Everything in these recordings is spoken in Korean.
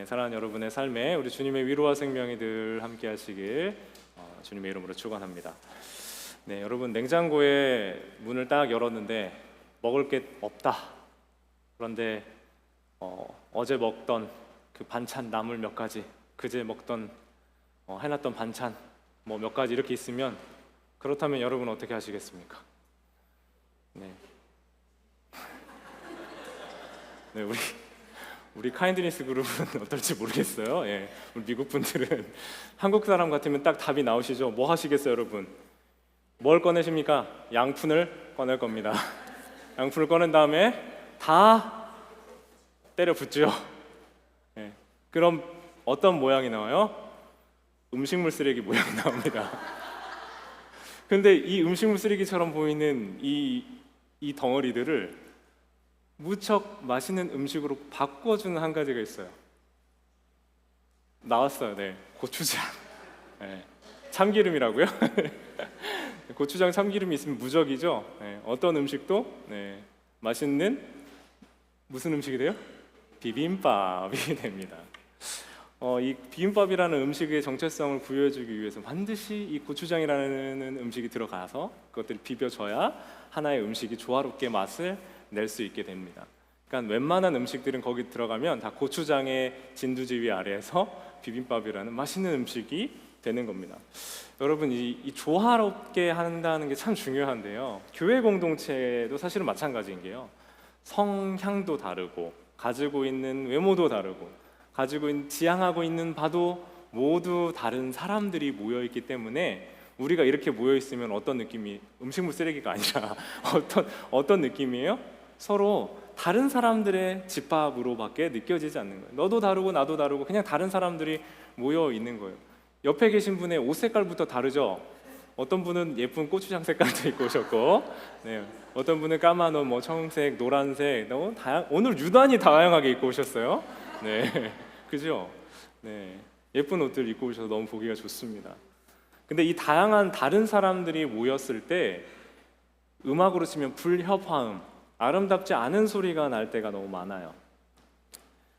사랑하는 여러분의 삶에 우리 주님의 위로와 생명이 늘 함께 하시길 주님의 이름으로 축원합니다. 여러분, 냉장고에 문을 딱 열었는데 먹을 게 없다. 그런데 어제 먹던 그 반찬 나물 몇 가지, 그제 먹던 해놨던 반찬 뭐 몇 가지 이렇게 있으면, 그렇다면 여러분 어떻게 하시겠습니까? 우리 카인드니스 그룹은 어떨지 모르겠어요. 우리 미국 분들은 한국 사람 같으면 딱 답이 나오시죠. 뭐 하시겠어요, 여러분? 뭘 꺼내십니까? 양푼을 꺼낼 겁니다. 양푼을 꺼낸 다음에 다 때려 붓죠. 그럼 어떤 모양이 나와요? 음식물 쓰레기 모양이 나옵니다. 근데 이 음식물 쓰레기처럼 보이는 이 덩어리들을 무척 맛있는 음식으로 바꿔주는 한 가지가 있어요. 나왔어요. 고추장. 참기름이라고요? 고추장, 참기름이 있으면 무적이죠. 어떤 음식도 맛있는 무슨 음식이 돼요? 비빔밥이 됩니다. 이 비빔밥이라는 음식의 정체성을 부여해주기 위해서 반드시 이 고추장이라는 음식이 들어가서 그것들을 비벼줘야 하나의 음식이 조화롭게 맛을 낼 수 있게 됩니다. 그러니까 웬만한 음식들은 거기 들어가면 다 고추장의 진두지휘 아래에서 비빔밥이라는 맛있는 음식이 되는 겁니다. 여러분, 이 조화롭게 한다는 게 참 중요한데요. 교회 공동체도 사실은 마찬가지인 게요. 성향도 다르고 가지고 있는 외모도 다르고 가지고 있는 지향하고 있는 바도 모두 다른 사람들이 모여 있기 때문에 우리가 이렇게 모여 있으면 어떤 느낌이, 음식물 쓰레기가 아니라 어떤 느낌이에요? 서로 다른 사람들의 집합으로밖에 느껴지지 않는 거예요. 너도 다르고 나도 다르고 그냥 다른 사람들이 모여 있는 거예요. 옆에 계신 분의 옷 색깔부터 다르죠? 어떤 분은 예쁜 고추장 색깔도 입고 오셨고, 어떤 분은 까만 옷, 뭐 청색, 노란색, 너무 오늘 유난히 다양하게 입고 오셨어요. 그죠? 예쁜 옷들 입고 오셔서 너무 보기가 좋습니다. 근데 이 다양한 다른 사람들이 모였을 때 음악으로 치면 불협화음, 아름답지 않은 소리가 날 때가 너무 많아요.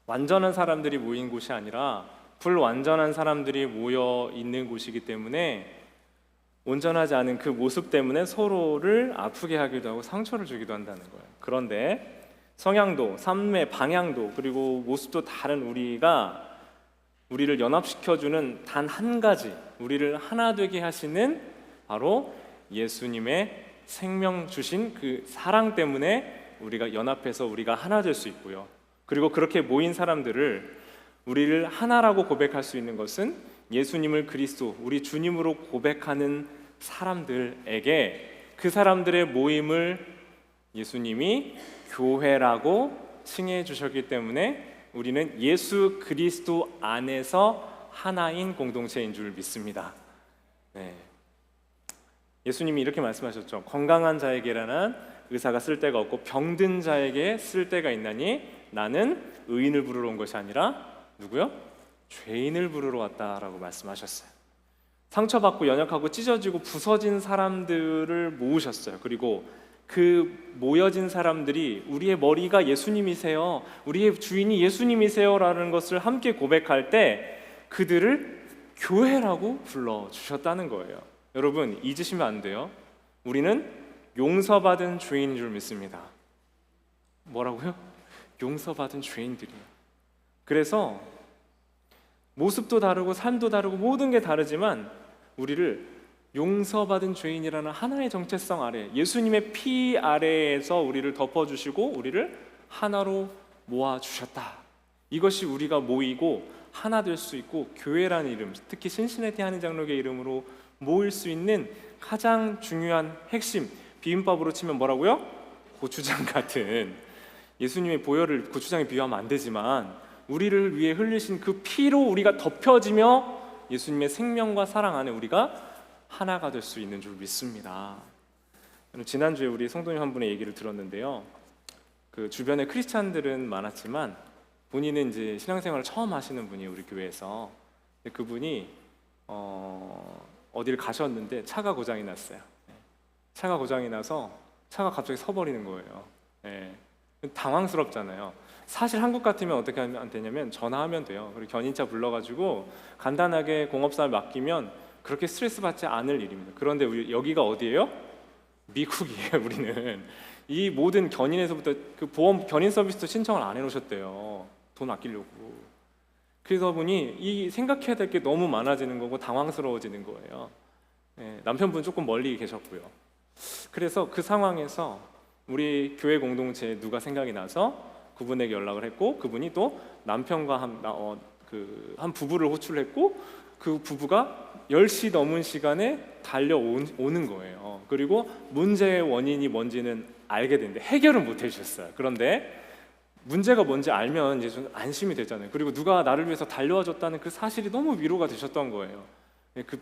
완전한 사람들이 모인 곳이 아니라 불완전한 사람들이 모여 있는 곳이기 때문에 온전하지 않은 그 모습 때문에 서로를 아프게 하기도 하고 상처를 주기도 한다는 거예요. 그런데 성향도, 삶의 방향도, 그리고 모습도 다른 우리를 연합시켜주는 단 한 가지, 우리를 하나 되게 하시는 바로 예수님의 생명 주신 그 사랑 때문에 우리가 연합해서 우리가 하나 될 수 있고요. 그리고 그렇게 모인 사람들을, 우리를 하나라고 고백할 수 있는 것은 예수님을 그리스도, 우리 주님으로 고백하는 사람들에게 그 사람들의 모임을 예수님이 교회라고 칭해 주셨기 때문에 우리는 예수 그리스도 안에서 하나인 공동체인 줄 믿습니다. 예수님이 이렇게 말씀하셨죠. 건강한 자에게라는 의사가 쓸데가 없고 병든 자에게 쓸데가 있나니 나는 의인을 부르러 온 것이 아니라 누구요? 죄인을 부르러 왔다라고 말씀하셨어요. 상처받고 연약하고 찢어지고 부서진 사람들을 모으셨어요. 그리고 그 모여진 사람들이 우리의 머리가 예수님이세요, 우리의 주인이 예수님이세요 라는 것을 함께 고백할 때 그들을 교회라고 불러주셨다는 거예요. 여러분, 잊으시면 안 돼요. 우리는 용서받은 죄인인 줄 믿습니다. 뭐라고요? 용서받은 죄인들이에요. 그래서 모습도 다르고 삶도 다르고 모든 게 다르지만 우리를 용서받은 죄인이라는 하나의 정체성 아래, 예수님의 피 아래에서 우리를 덮어주시고 우리를 하나로 모아주셨다. 이것이 우리가 모이고 하나 될 수 있고 교회라는 이름, 특히 신시내티 한인장로교회 이름으로 모일 수 있는 가장 중요한 핵심, 비빔밥으로 치면 뭐라고요? 고추장 같은, 예수님의 보혈을 고추장에 비유하면 안 되지만 우리를 위해 흘리신 그 피로 우리가 덮여지며 예수님의 생명과 사랑 안에 우리가 하나가 될 수 있는 줄 믿습니다. 지난주에 우리 성도님 한 분의 얘기를 들었는데요. 그 주변에 크리스찬들은 많았지만 본인은 이제 신앙생활을 처음 하시는 분이에요, 우리 교회에서. 그분이 어디를 가셨는데 차가 고장이 났어요. 차가 고장이 나서 차가 갑자기 서버리는 거예요. 당황스럽잖아요. 사실 한국 같으면 어떻게 하면 되냐면 전화하면 돼요. 그리고 견인차 불러가지고 간단하게 공업사를 맡기면 그렇게 스트레스 받지 않을 일입니다. 그런데 여기가 어디예요? 미국이에요. 우리는 이 모든 견인에서부터 그 보험 견인 서비스도 신청을 안 해놓으셨대요. 돈 아끼려고. 그래서 보니 이 생각해야 될 게 너무 많아지는 거고 당황스러워지는 거예요. 남편분 조금 멀리 계셨고요. 그래서 그 상황에서 우리 교회 공동체에 누가 생각이 나서 그분에게 연락을 했고, 그분이 또 남편과 한 부부를 호출했고, 그 부부가 10시 넘은 시간에 달려오는 거예요. 그리고 문제의 원인이 뭔지는 알게 됐는데 해결은 못 해주셨어요. 그런데 문제가 뭔지 알면 이제 좀 안심이 되잖아요. 그리고 누가 나를 위해서 달려와 줬다는 그 사실이 너무 위로가 되셨던 거예요.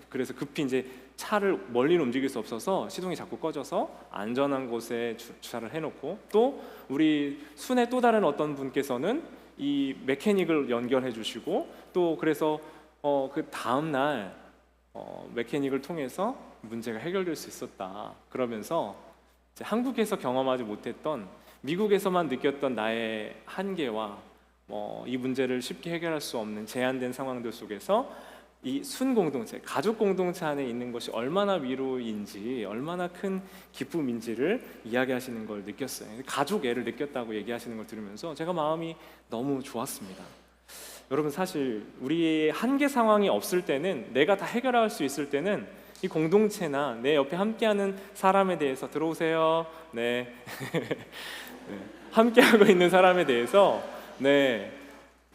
그래서 급히 이제 차를 멀리는 움직일 수 없어서 시동이 자꾸 꺼져서 안전한 곳에 주차를 해놓고, 또 우리 순회 또 다른 어떤 분께서는 이 메케닉을 연결해 주시고, 또 그래서 그 다음 날 메케닉을 통해서 문제가 해결될 수 있었다. 그러면서 이제 한국에서 경험하지 못했던, 미국에서만 느꼈던 나의 한계와 이 문제를 쉽게 해결할 수 없는 제한된 상황들 속에서 이 순공동체, 가족 공동체 안에 있는 것이 얼마나 위로인지, 얼마나 큰 기쁨인지를 이야기하시는 걸 느꼈어요. 가족 애를 느꼈다고 얘기하시는 걸 들으면서 제가 마음이 너무 좋았습니다. 여러분, 사실 우리의 한계 상황이 없을 때는, 내가 다 해결할 수 있을 때는 이 공동체나 내 옆에 함께하는 사람에 대해서 들어오세요. 네, 네. 함께하고 있는 사람에 대해서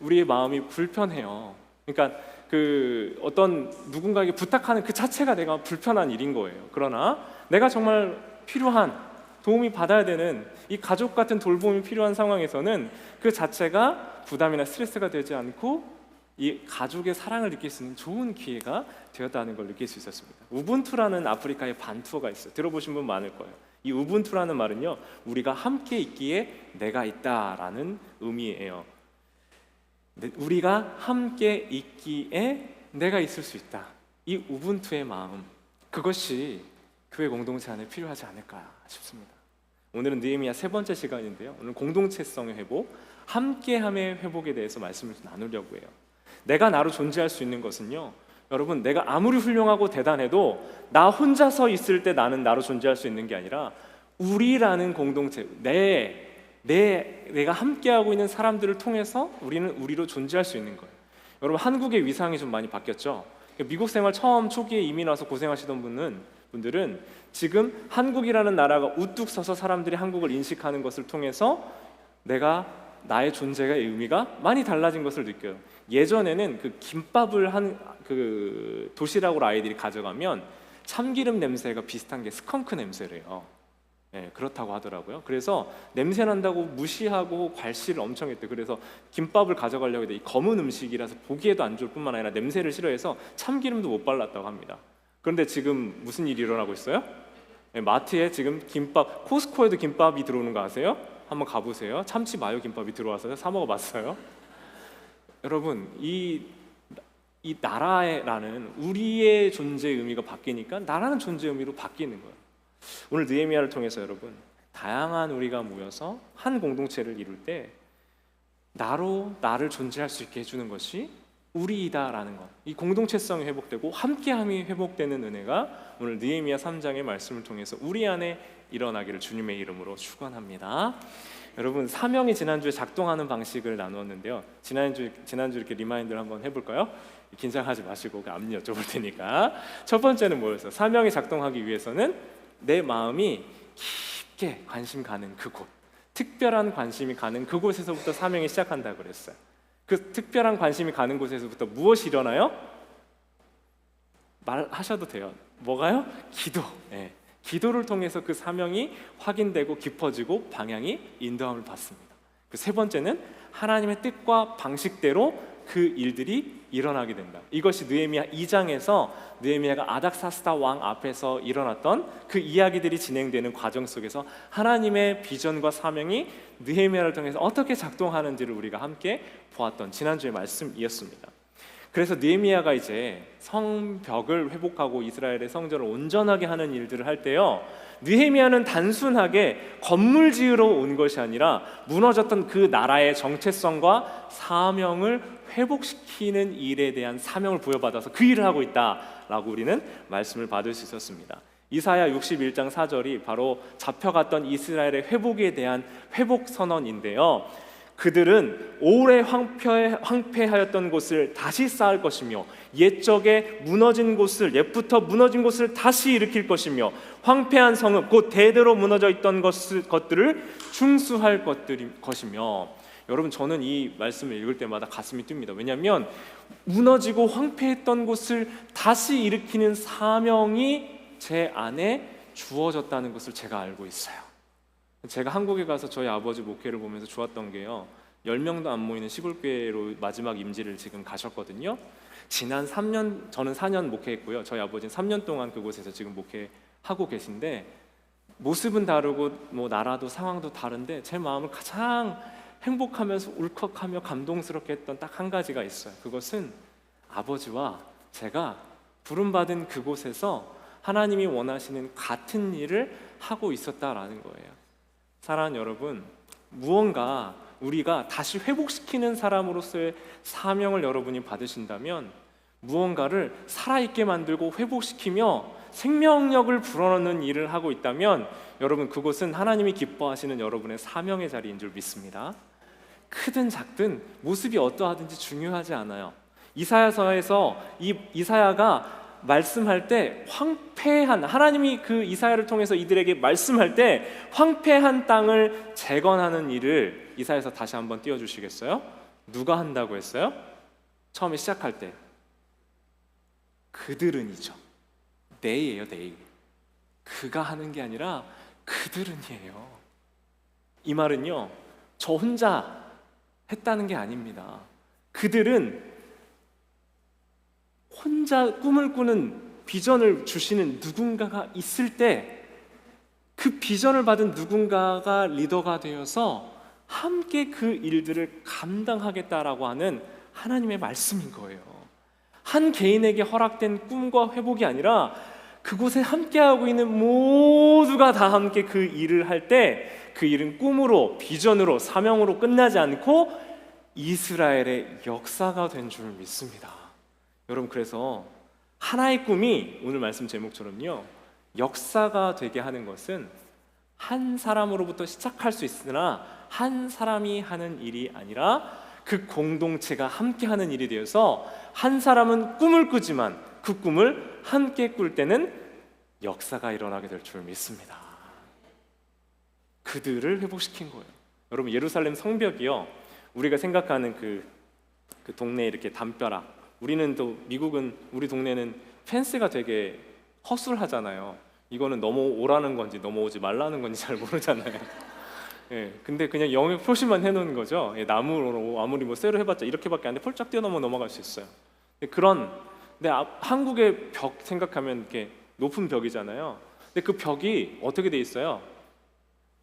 우리의 마음이 불편해요. 그러니까 그 어떤 누군가에게 부탁하는 그 자체가 내가 불편한 일인 거예요. 그러나 내가 정말 필요한, 도움이 받아야 되는 이 가족 같은 돌봄이 필요한 상황에서는 그 자체가 부담이나 스트레스가 되지 않고 이 가족의 사랑을 느낄 수 있는 좋은 기회가 되었다는 걸 느낄 수 있었습니다. 우분투라는 아프리카의 반투어가 있어요. 들어보신 분 많을 거예요. 이 우분투라는 말은요, 우리가 함께 있기에 내가 있다라는 의미예요. 우리가 함께 있기에 내가 있을 수 있다. 이 우분투의 마음, 그것이 교회 공동체 안에 필요하지 않을까 싶습니다. 오늘은 느헤미야 세 번째 시간인데요, 오늘 공동체성의 회복, 함께함의 회복에 대해서 말씀을 나누려고 해요. 내가 나로 존재할 수 있는 것은요, 여러분, 내가 아무리 훌륭하고 대단해도 나 혼자서 있을 때 나는 나로 존재할 수 있는 게 아니라 우리라는 공동체, 내가 함께하고 있는 사람들을 통해서 우리는 우리로 존재할 수 있는 거예요. 여러분, 한국의 위상이 좀 많이 바뀌었죠. 미국 생활 처음 초기에 이민 와서 고생하시던 분들은 지금 한국이라는 나라가 우뚝 서서 사람들이 한국을 인식하는 것을 통해서 나의 존재의 의미가 많이 달라진 것을 느껴요. 예전에는 그 김밥을 그 도시락으로 아이들이 가져가면 참기름 냄새가 비슷한 게 스컹크 냄새래요. 그렇다고 하더라고요. 그래서 냄새 난다고 무시하고 괄시를 엄청 했대요. 그래서 김밥을 가져가려고 해도 이 검은 음식이라서 보기에도 안 좋을 뿐만 아니라 냄새를 싫어해서 참기름도 못 발랐다고 합니다. 그런데 지금 무슨 일이 일어나고 있어요? 마트에 지금 김밥, 코스코에도 김밥이 들어오는 거 아세요? 한번 가보세요. 참치 마요 김밥이 들어와서 사 먹어봤어요? 여러분, 이 나라라는 우리의 존재의 의미가 바뀌니까 나라는 존재의 의미로 바뀌는 거예요. 오늘 느헤미야를 통해서 여러분, 다양한 우리가 모여서 한 공동체를 이룰 때 나를 존재할 수 있게 해주는 것이 우리이다라는 것, 이 공동체성이 회복되고 함께함이 회복되는 은혜가 오늘 느헤미야 3장의 말씀을 통해서 우리 안에 일어나기를 주님의 이름으로 축원합니다. 여러분, 사명이 지난주에 작동하는 방식을 나누었는데요, 지난주 이렇게 리마인드를 한번 해볼까요? 긴장하지 마시고 앞 여쭤볼 테니까. 첫 번째는 뭐였어요? 사명이 작동하기 위해서는 내 마음이 깊게 관심 가는 그곳, 특별한 관심이 가는 그곳에서부터 사명이 시작한다고 그랬어요. 그 특별한 관심이 가는 곳에서부터 무엇이 일어나요? 말하셔도 돼요. 뭐가요? 기도. 기도를 통해서 그 사명이 확인되고 깊어지고 방향이 인도함을 받습니다. 그 세 번째는 하나님의 뜻과 방식대로 그 일들이 일어나게 된다. 이것이 느헤미야 2장에서 느헤미야가 아닥사스다 왕 앞에서 일어났던 그 이야기들이 진행되는 과정 속에서 하나님의 비전과 사명이 느헤미야를 통해서 어떻게 작동하는지를 우리가 함께 보았던 지난주의 말씀이었습니다. 그래서 느헤미야가 이제 성벽을 회복하고 이스라엘의 성전을 온전하게 하는 일들을 할 때요, 느헤미야는 단순하게 건물 지으러 온 것이 아니라 무너졌던 그 나라의 정체성과 사명을 회복시키는 일에 대한 사명을 부여받아서 그 일을 하고 있다라고 우리는 말씀을 받을 수 있었습니다. 이사야 61장 4절이 바로 잡혀갔던 이스라엘의 회복에 대한 회복 선언인데요. 그들은 오래 황폐하였던 곳을 다시 쌓을 것이며 옛적에 무너진 곳을 옛부터 무너진 곳을 다시 일으킬 것이며 황폐한 성읍 곧 대대로 무너져 있던 것들을 중수할 것이며 여러분 저는 이 말씀을 읽을 때마다 가슴이 뜁니다. 왜냐하면 무너지고 황폐했던 곳을 다시 일으키는 사명이 제 안에 주어졌다는 것을 제가 알고 있어요. 제가 한국에 가서 저희 아버지 목회를 보면서 좋았던 게요, 10명도 안 모이는 시골교회로 마지막 임지를 지금 가셨거든요. 지난 3년, 저는 4년 목회했고요, 저희 아버지는 3년 동안 그곳에서 지금 목회하고 계신데 모습은 다르고 뭐 나라도 상황도 다른데 제 마음을 가장 행복하면서 울컥하며 감동스럽게 했던 딱 한 가지가 있어요. 그것은 아버지와 제가 부름받은 그곳에서 하나님이 원하시는 같은 일을 하고 있었다라는 거예요. 사랑하는 여러분, 무언가 우리가 다시 회복시키는 사람으로서의 사명을 여러분이 받으신다면 무언가를 살아있게 만들고 회복시키며 생명력을 불어넣는 일을 하고 있다면 여러분 그곳은 하나님이 기뻐하시는 여러분의 사명의 자리인 줄 믿습니다. 크든 작든 모습이 어떠하든지 중요하지 않아요. 이사야서에서 이사야가 말씀할 때 황폐한, 하나님이 그 이사야를 통해서 이들에게 말씀할 때 황폐한 땅을 재건하는 일을 이사야서 다시 한번 띄워주시겠어요? 누가 한다고 했어요? 처음에 시작할 때 그들은이죠. 네이에요, 네이. 그가 하는 게 아니라 그들은이에요. 이 말은요, 저 혼자 했다는 게 아닙니다. 그들은 혼자 꿈을 꾸는 비전을 주시는 누군가가 있을 때 그 비전을 받은 누군가가 리더가 되어서 함께 그 일들을 감당하겠다라고 하는 하나님의 말씀인 거예요. 한 개인에게 허락된 꿈과 회복이 아니라 그곳에 함께하고 있는 모두가 다 함께 그 일을 할 때 그 일은 꿈으로, 비전으로, 사명으로 끝나지 않고 이스라엘의 역사가 된 줄 믿습니다. 여러분, 그래서 하나의 꿈이 오늘 말씀 제목처럼요, 역사가 되게 하는 것은 한 사람으로부터 시작할 수 있으나 한 사람이 하는 일이 아니라 그 공동체가 함께 하는 일이 되어서 한 사람은 꿈을 꾸지만 그 꿈을 함께 꿀 때는 역사가 일어나게 될 줄 믿습니다. 그들을 회복시킨 거예요. 여러분, 예루살렘 성벽이요, 우리가 생각하는 그 동네에 이렇게 담벼락, 우리는 또 미국은 우리 동네는 펜스가 되게 허술하잖아요. 이거는 넘어오라는 건지 넘어오지 말라는 건지 잘 모르잖아요. 예, 근데 그냥 영역 표시만 해놓은 거죠. 예, 나무로 아무리 뭐 쇠로 해봤자 이렇게밖에 안 돼. 펄쩍 뛰어넘어 넘어갈 수 있어요. 근데 한국의 벽 생각하면 이렇게 높은 벽이잖아요. 근데 그 벽이 어떻게 돼 있어요?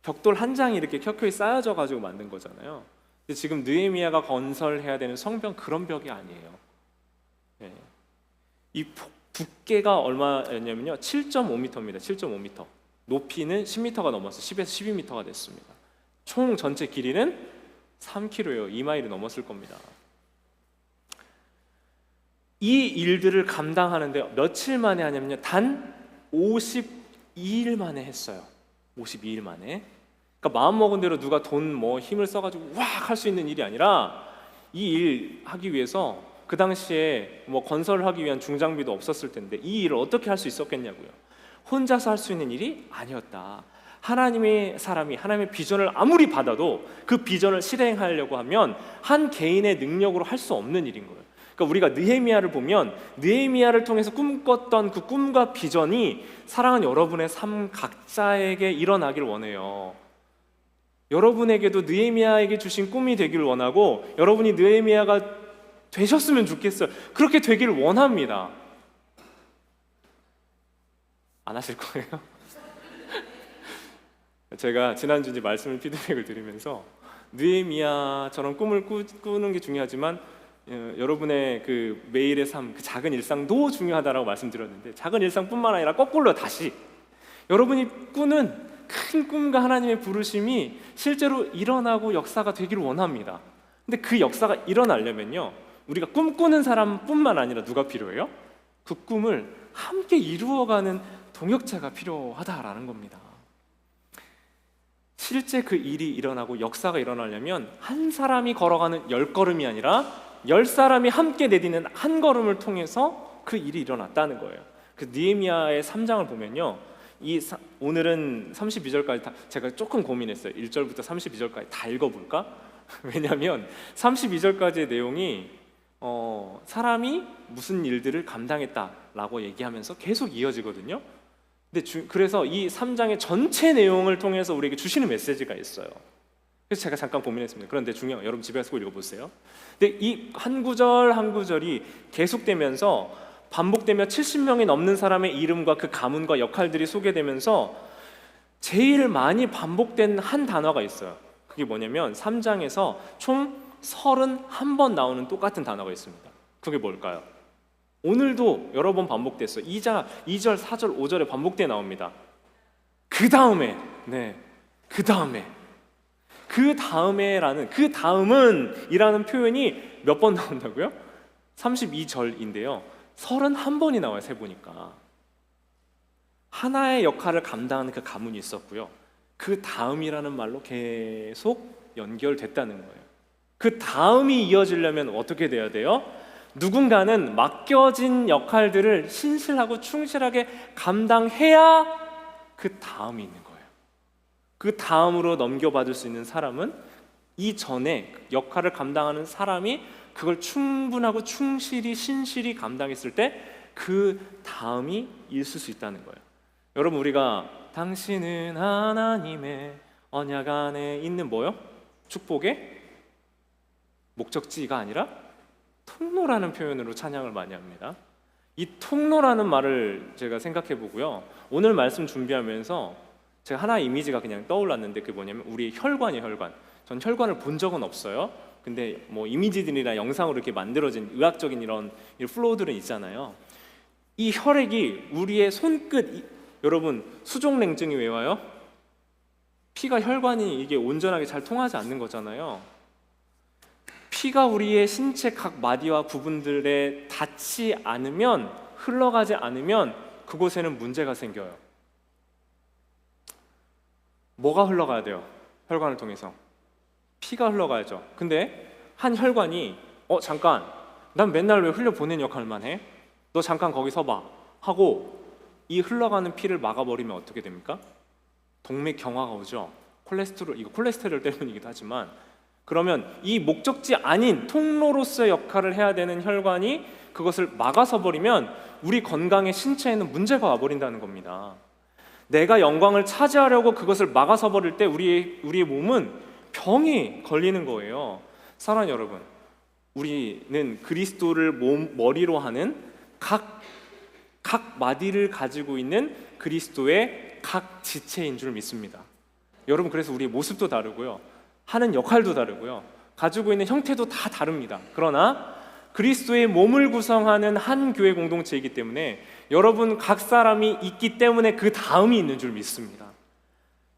벽돌 한 장이 이렇게 켜켜이 쌓여져 가지고 만든 거잖아요. 근데 지금 느헤미야가 건설해야 되는 성벽 그런 벽이 아니에요. 예. 이 두께가 얼마였냐면요, 7.5m입니다. 7.5m. 높이는 10m가 넘었어요. 10에서 12m가 됐습니다. 총 전체 길이는 3km예요. 2마일이 넘었을 겁니다. 이 일들을 감당하는데 며칠 만에 하냐면요, 단 52일 만에 했어요. 52일 만에. 그러니까 마음 먹은 대로 누가 돈 힘을 써가지고 왁 할 수 있는 일이 아니라 이 일 하기 위해서 그 당시에 건설을 하기 위한 중장비도 없었을 텐데 이 일을 어떻게 할 수 있었겠냐고요. 혼자서 할 수 있는 일이 아니었다. 하나님의 사람이 하나님의 비전을 아무리 받아도 그 비전을 실행하려고 하면 한 개인의 능력으로 할 수 없는 일인 거예요. 그러니까 우리가 느헤미야를 보면 느헤미야를 통해서 꿈꿨던 그 꿈과 비전이 사랑하는 여러분의 삶 각자에게 일어나길 원해요. 여러분에게도 느헤미야에게 주신 꿈이 되길 원하고 여러분이 느헤미야가 되셨으면 좋겠어요. 그렇게 되길 원합니다. 안 하실 거예요? 제가 지난주 이제 말씀을 피드백을 드리면서 느헤미야처럼 꿈을 꾸는 게 중요하지만 여러분의 그 매일의 삶, 그 작은 일상도 중요하다라고 말씀드렸는데 작은 일상뿐만 아니라 거꾸로 다시 여러분이 꾸는 큰 꿈과 하나님의 부르심이 실제로 일어나고 역사가 되기를 원합니다. 근데 그 역사가 일어나려면요, 우리가 꿈꾸는 사람뿐만 아니라 누가 필요해요? 그 꿈을 함께 이루어가는 동역자가 필요하다라는 겁니다. 실제 그 일이 일어나고 역사가 일어나려면 한 사람이 걸어가는 10걸음이 아니라 10사람이 함께 내딛는 한 걸음을 통해서 그 일이 일어났다는 거예요. 그 느헤미야의 3장을 보면요, 오늘은 32절까지 제가 조금 고민했어요. 1절부터 32절까지 다 읽어볼까? 왜냐하면 32절까지의 내용이 사람이 무슨 일들을 감당했다라고 얘기하면서 계속 이어지거든요. 근데 그래서 이 3장의 전체 내용을 통해서 우리에게 주시는 메시지가 있어요. 그래서 제가 잠깐 고민했습니다. 그런데 중요한, 여러분 집에 가서 꼭 읽어보세요. 근데 이 한 구절 한 구절이 계속되면서 반복되며 70명이 넘는 사람의 이름과 그 가문과 역할들이 소개되면서 제일 많이 반복된 한 단어가 있어요. 그게 뭐냐면 3장에서 총 31번 나오는 똑같은 단어가 있습니다. 그게 뭘까요? 오늘도 여러 번 반복됐어요. 2절, 4절, 5절에 반복돼 나옵니다. 그 다음에, 그 다음에라는, 그 다음은 이라는 표현이 몇 번 나온다고요? 32절인데요 31번이 나와요. 세보니까 하나의 역할을 감당하는 그 가문이 있었고요, 그 다음이라는 말로 계속 연결됐다는 거예요. 그 다음이 이어지려면 어떻게 돼야 돼요? 누군가는 맡겨진 역할들을 신실하고 충실하게 감당해야 그 다음이 있는 거예요. 그 다음으로 넘겨받을 수 있는 사람은 이전에 역할을 감당하는 사람이 그걸 충분하고 충실히 신실히 감당했을 때 그 다음이 있을 수 있다는 거예요. 여러분, 우리가 당신은 하나님의 언약 안에 있는 뭐요? 축복의 목적지가 아니라 통로라는 표현으로 찬양을 많이 합니다. 이 통로라는 말을 제가 생각해 보고요, 오늘 말씀 준비하면서 제가 하나의 이미지가 그냥 떠올랐는데, 그게 뭐냐면 우리의 혈관이에요. 혈관. 전 혈관을 본 적은 없어요. 근데 뭐 이미지들이나 영상으로 이렇게 만들어진 의학적인 이런 플로우들은 있잖아요. 이 혈액이 우리의 손끝, 여러분 수족냉증이 왜 와요? 피가 혈관이 이게 온전하게 잘 통하지 않는 거잖아요. 피가 우리의 신체 각 마디와 부분들에 닿지 않으면, 흘러가지 않으면 그곳에는 문제가 생겨요. 뭐가 흘러가야 돼요? 혈관을 통해서 피가 흘러가야죠. 근데 한 혈관이 잠깐, 난 맨날 왜 흘려보낸 역할만 해? 너 잠깐 거기 서봐 하고 이 흘러가는 피를 막아버리면 어떻게 됩니까? 동맥경화가 오죠. 이거 콜레스테롤 때문이기도 하지만, 그러면 이 목적지 아닌 통로로서의 역할을 해야 되는 혈관이 그것을 막아서 버리면 우리 건강의 신체에는 문제가 와버린다는 겁니다. 내가 영광을 차지하려고 그것을 막아서 버릴 때 우리의 몸은 병이 걸리는 거예요. 사랑하는 여러분, 우리는 그리스도를 머리로 하는 각 마디를 가지고 있는 그리스도의 각 지체인 줄 믿습니다. 여러분, 그래서 우리의 모습도 다르고요, 하는 역할도 다르고요, 가지고 있는 형태도 다 다릅니다. 그러나 그리스도의 몸을 구성하는 한 교회 공동체이기 때문에 여러분 각 사람이 있기 때문에 그 다음이 있는 줄 믿습니다.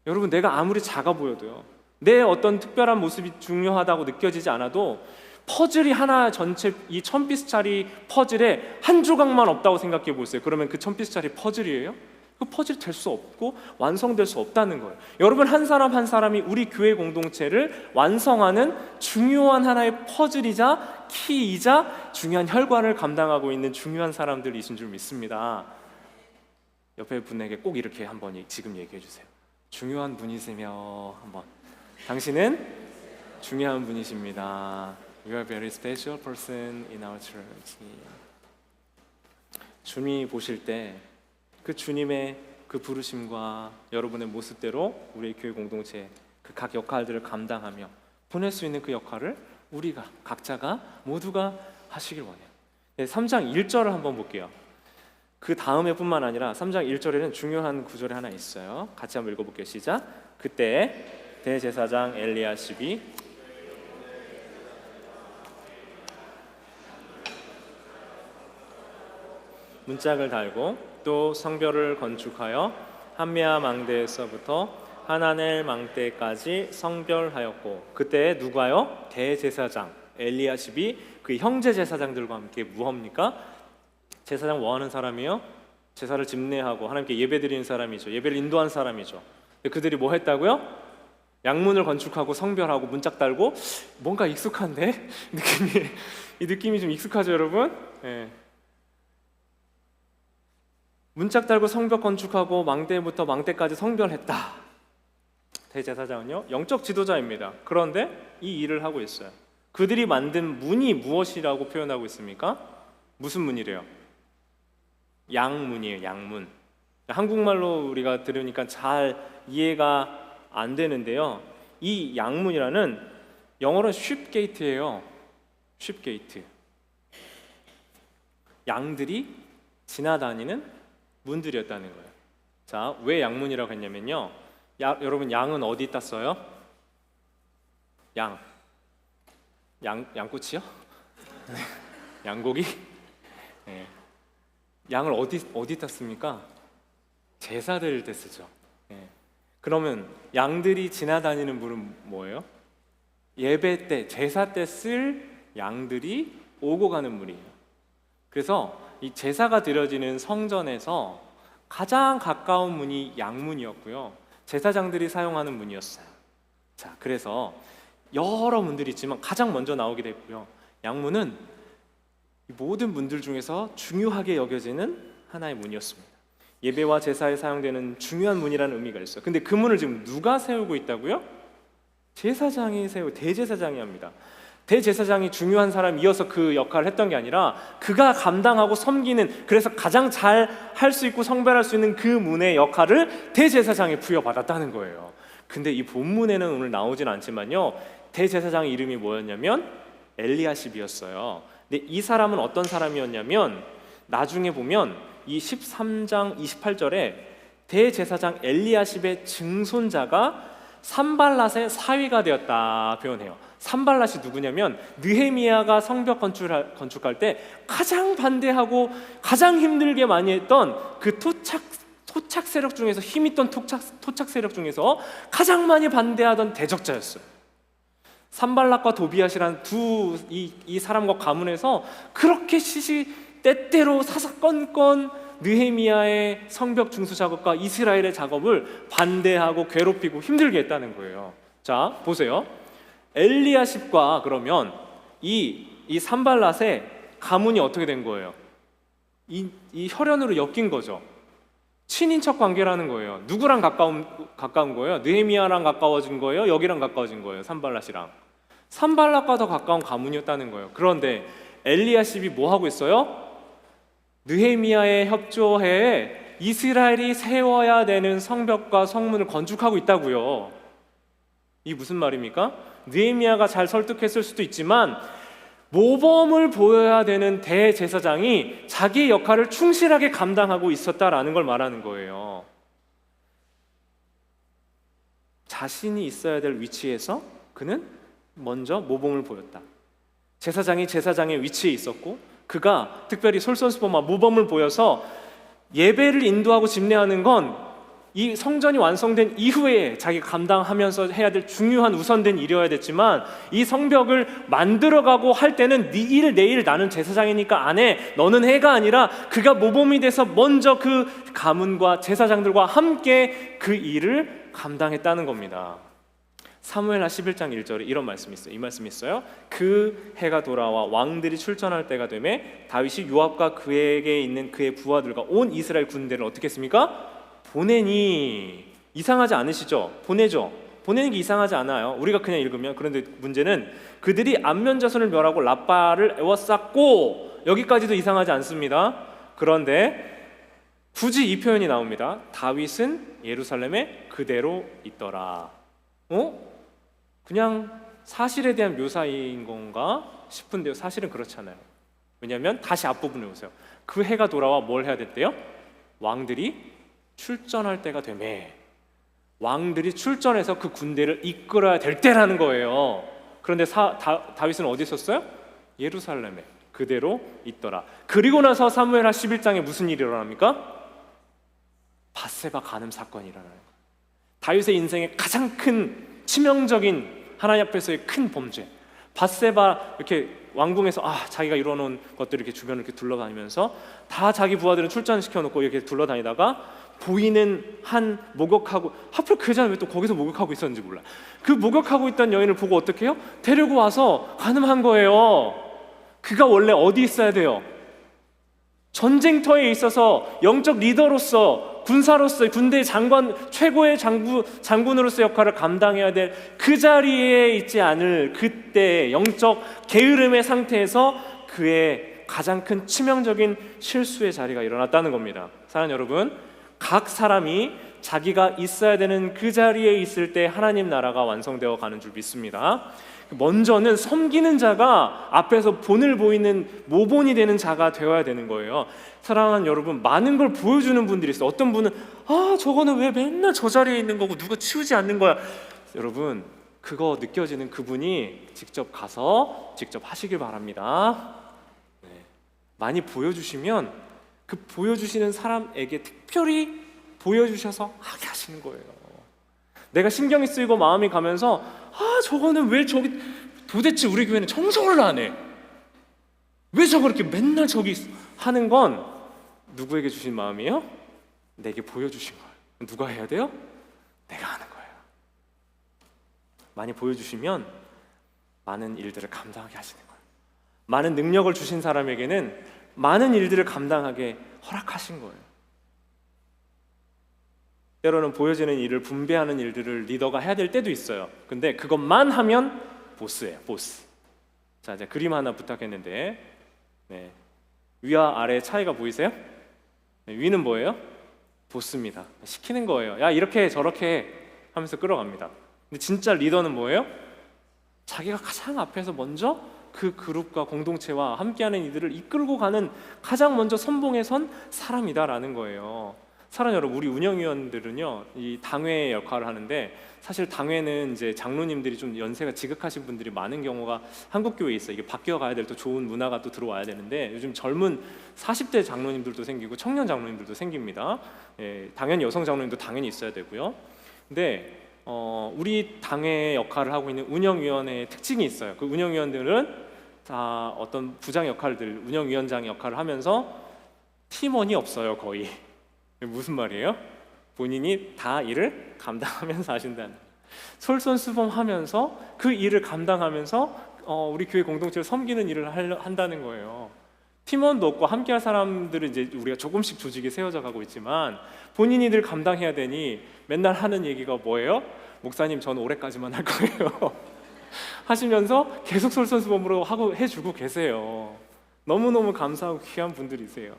여러분, 내가 아무리 작아 보여도요, 내 어떤 특별한 모습이 중요하다고 느껴지지 않아도 퍼즐이 하나 전체, 이 1000피스짜리 퍼즐에 한 조각만 없다고 생각해 보세요. 그러면 그 1000피스짜리 퍼즐이에요? 그 퍼즐이 될 수 없고 완성될 수 없다는 거예요. 여러분, 한 사람 한 사람이 우리 교회 공동체를 완성하는 중요한 하나의 퍼즐이자 키이자 중요한 혈관을 감당하고 있는 중요한 사람들이신 줄 믿습니다. 옆에 분에게 꼭 이렇게 한번 지금 얘기해 주세요. 중요한 분이시며, 한번, 당신은 중요한 분이십니다. You are a very special person in our church. 주님이 보실 때 그 주님의 그 부르심과 여러분의 모습대로 우리의 교회 공동체 그 각 역할들을 감당하며 보낼 수 있는 그 역할을 우리가 각자가 모두가 하시길 원해요. 3장 1절을 한번 볼게요. 그 다음에 뿐만 아니라 3장 1절에는 중요한 구절이 하나 있어요. 같이 한번 읽어볼게요. 시작. 그때 대제사장 엘리야십이 문짝을 달고 또 성벽을 건축하여 한메아 망대에서부터 하나넬 망대까지 성별하였고, 그때 누가요? 대제사장 엘리야십이 그 형제 제사장들과 함께 무엇입니까? 제사장 뭐 하는 사람이요? 제사를 집례하고 하나님께 예배드리는 사람이죠. 예배를 인도한 사람이죠. 근데 그들이 뭐 했다고요? 양문을 건축하고 성별하고 문짝 달고. 뭔가 익숙한데? 이 느낌이 좀 익숙하죠, 여러분? 네. 문짝 달고 성벽 건축하고 망대부터 망대까지 성별했다. 대제사장은요, 영적 지도자입니다. 그런데 이 일을 하고 있어요. 그들이 만든 문이 무엇이라고 표현하고 있습니까? 무슨 문이래요? 양문이에요. 양문. 한국말로 우리가 들으니까 잘 이해가 안 되는데요, 이 양문이라는 영어로는 쉽게이트예요. 쉽게이트. 양들이 지나다니는 문들이었다는 거예요. 자, 왜 양문이라고 했냐면요, 여러분 양은 어디 있다 써요? 양꼬치요? 양고기? 네. 양을 어디 있다 씁니까? 제사 드릴 때 쓰죠. 네. 그러면 양들이 지나다니는 물은 뭐예요? 예배 때, 제사 때 쓸 양들이 오고 가는 물이에요. 그래서 이 제사가 드려지는 성전에서 가장 가까운 문이 양문이었고요, 제사장들이 사용하는 문이었어요. 자, 그래서 여러 문들이 있지만 가장 먼저 나오게 됐고요, 양문은 모든 문들 중에서 중요하게 여겨지는 하나의 문이었습니다. 예배와 제사에 사용되는 중요한 문이라는 의미가 있어요. 근데 그 문을 지금 누가 세우고 있다고요? 제사장이 대제사장이 합니다. 대제사장이 중요한 사람이어서 그 역할을 했던 게 아니라 그가 감당하고 섬기는, 그래서 가장 잘 할 수 있고 성별할 수 있는 그 문의 역할을 대제사장이 부여받았다는 거예요. 근데 이 본문에는 오늘 나오진 않지만요, 대제사장의 이름이 뭐였냐면 엘리야십이었어요. 근데 이 사람은 어떤 사람이었냐면, 나중에 보면 이 13장 28절에 대제사장 엘리야십의 증손자가 산발랏의 사위가 되었다 표현해요. 산발랏이 누구냐면, 느헤미야가 성벽 건축할 때 가장 반대하고 가장 힘들게 많이 했던 그 토착 세력 중에서, 힘있던 토착 세력 중에서 가장 많이 반대하던 대적자였어요. 산발랏과 도비앗이라는 이 사람과 가문에서 그렇게 때때로 사사건건 느헤미야의 성벽 중수 작업과 이스라엘의 작업을 반대하고 괴롭히고 힘들게 했다는 거예요. 자, 보세요. 엘리야십과 그러면 이 산발랏의 가문이 어떻게 된 거예요? 이 혈연으로 엮인 거죠. 친인척 관계라는 거예요. 누구랑 가까운 거예요? 느헤미야랑 가까워진 거예요? 여기랑 가까워진 거예요? 산발랏이랑. 산발랏과 더 가까운 가문이었다는 거예요. 그런데 엘리야십이 뭐 하고 있어요? 느헤미야에 협조해 이스라엘이 세워야 되는 성벽과 성문을 건축하고 있다고요. 이게 무슨 말입니까? 느헤미야가 잘 설득했을 수도 있지만 모범을 보여야 되는 대제사장이 자기의 역할을 충실하게 감당하고 있었다라는 걸 말하는 거예요. 자신이 있어야 될 위치에서 그는 먼저 모범을 보였다. 제사장이 제사장의 위치에 있었고, 그가 특별히 솔선수범한 모범을 보여서 예배를 인도하고 집례하는 건 이 성전이 완성된 이후에 자기가 감당하면서 해야 될 중요한 우선된 일이어야 됐지만, 이 성벽을 만들어가고 할 때는 네 일 내일 나는 제사장이니까 안 해, 너는 해가 아니라 그가 모범이 돼서 먼저 그 가문과 제사장들과 함께 그 일을 감당했다는 겁니다. 사무엘하 11장 1절에 이런 말씀이 있어요. 이 말씀이 있어요. 그 해가 돌아와 왕들이 출전할 때가 되매 다윗이 요압과 그에게 있는 그의 부하들과 온 이스라엘 군대를 어떻게 했습니까? 보내니. 이상하지 않으시죠? 보내죠. 보내는 게 이상하지 않아요. 우리가 그냥 읽으면. 그런데 문제는 그들이 안면 자손을 멸하고 라빠를 에워쌌고, 여기까지도 이상하지 않습니다. 그런데 굳이 이 표현이 나옵니다. 다윗은 예루살렘에 그대로 있더라. 그냥 사실에 대한 묘사인 건가 싶은데요, 사실은 그렇지 않아요. 왜냐하면 다시 앞부분을 보세요. 그 해가 돌아와 뭘 해야 됐대요? 왕들이 출전할 때가 되매. 왕들이 출전해서 그 군대를 이끌어야 될 때라는 거예요. 그런데 다윗은 어디 있었어요? 예루살렘에 그대로 있더라. 그리고 나서 사무엘하 11장에 무슨 일이 일어납니까? 밧세바 간음 사건이 일어나는 거예요. 다윗의 인생의 가장 큰 치명적인 하나님 앞에서의 큰 범죄. 밧세바 이렇게 왕궁에서 자기가 이뤄놓은 것들 이렇게 주변을 이렇게 둘러다니면서 다 자기 부하들은 출전시켜놓고 이렇게 둘러다니다가 보이는 한 목욕하고, 하필 그 여자는 왜 또 거기서 목욕하고 있었는지 몰라. 그 목욕하고 있던 여인을 보고 어떻게 해요? 데리고 와서 간음한 거예요. 그가 원래 어디 있어야 돼요? 전쟁터에 있어서 영적 리더로서, 군사로서, 군대의 장관, 최고의 장군으로서 역할을 감당해야 될 그 자리에 있지 않을 그때 영적 게으름의 상태에서 그의 가장 큰 치명적인 실수의 자리가 일어났다는 겁니다. 사랑하는 여러분, 각 사람이 자기가 있어야 되는 그 자리에 있을 때 하나님 나라가 완성되어 가는 줄 믿습니다. 먼저는 섬기는 자가 앞에서 본을 보이는 모본이 되는 자가 되어야 되는 거예요. 사랑하는 여러분, 많은 걸 보여주는 분들이 있어요. 어떤 분은 저거는 왜 맨날 저 자리에 있는 거고 누가 치우지 않는 거야. 여러분, 그거 느껴지는 그분이 직접 가서 직접 하시길 바랍니다. 많이 보여주시면 그 보여주시는 사람에게 특별히 보여주셔서 하게 하시는 거예요. 내가 신경이 쓰이고 마음이 가면서 저거는 왜 저기, 도대체 우리 교회는 청소를 안 해? 왜 저거 이렇게 맨날 저기 하는 건 누구에게 주신 마음이에요? 내게 보여주신 거예요. 누가 해야 돼요? 내가 하는 거예요. 많이 보여주시면 많은 일들을 감당하게 하시는 거예요. 많은 능력을 주신 사람에게는 많은 일들을 감당하게 허락하신 거예요. 때로는 보여지는 일을 분배하는 일들을 리더가 해야 될 때도 있어요. 근데 그것만 하면 보스예요, 보스. 자, 이제 그림 하나 부탁했는데, 위와 아래 차이가 보이세요? 위는 뭐예요? 보스입니다. 시키는 거예요. 야, 이렇게 저렇게 하면서 끌어갑니다. 근데 진짜 리더는 뭐예요? 자기가 가장 앞에서 먼저 그 그룹과 공동체와 함께하는 이들을 이끌고 가는 가장 먼저 선봉에 선 사람이다라는 거예요. 사랑하는 여러분, 우리 운영위원들은요, 이 당회 역할을 하는데, 사실 당회는 이제 장로님들이 좀 연세가 지극하신 분들이 많은 경우가 한국 교회에 있어요. 이게 바뀌어 가야 될 또 좋은 문화가 또 들어와야 되는데, 요즘 젊은 40대 장로님들도 생기고 청년 장로님들도 생깁니다. 당연히 여성 장로님도 당연히 있어야 되고요. 근데 우리 당회 역할을 하고 있는 운영위원회의 특징이 있어요. 그 운영위원들은 다 어떤 부장 역할들, 운영위원장 역할을 하면서 팀원이 없어요, 거의. 무슨 말이에요? 본인이 다 일을 감당하면서 하신다는, 솔선수범하면서 그 일을 감당하면서 우리 교회 공동체를 섬기는 일을 한다는 거예요. 팀원도 없고 함께할 사람들은 이제 우리가 조금씩 조직이 세워져 가고 있지만 본인이 늘 감당해야 되니 맨날 하는 얘기가 뭐예요? 목사님, 저는 올해까지만 할 거예요. 하시면서 계속 솔선수범으로 하고 해주고 계세요. 너무너무 감사하고 귀한 분들이세요.